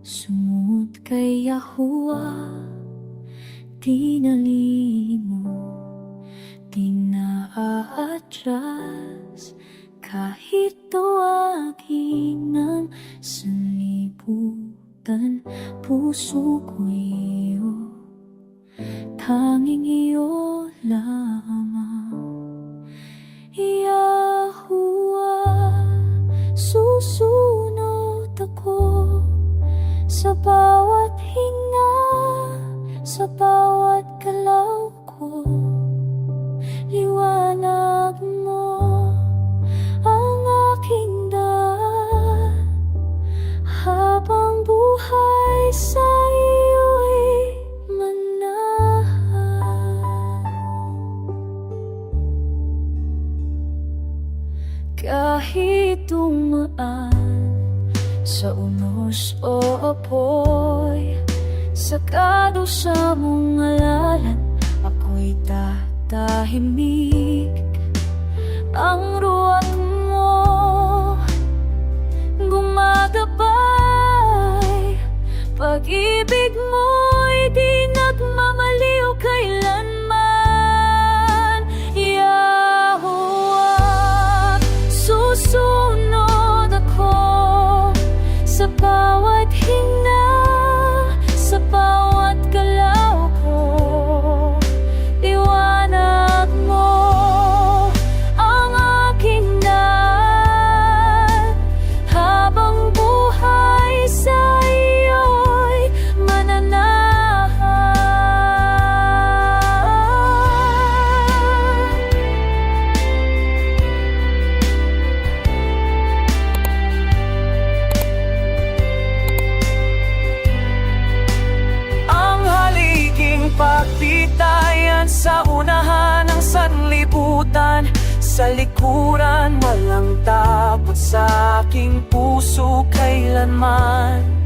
Sumut kay Yahuwa, di nalimo, di naaatras, kahit tawagin ng sanlibutan. Puso ko iyo, tanging iyo lamang. Yahuwa, susunod ako sa bawat hinga, sa bawat galaw ko. Liwanag mo ang aking daan, habang buhay sa iyo'y manahan. Kahit dumaan sa unos o apoy, sakado sa mong ngalalan, ako'y tatahimik. Ang ruwat mo gumagabay, pag-ibig mo'y di nagmamaliw kailanman. Yahuwa, susunod ako sa bawat hinga, sa bawat galaw ko. Liwanag mo ang aking daan, habang buhay sa iyo'y mananahan. Pagtitayan sa unahan ng sanlibutan, sa likuran walang takot sa aking puso kailanman.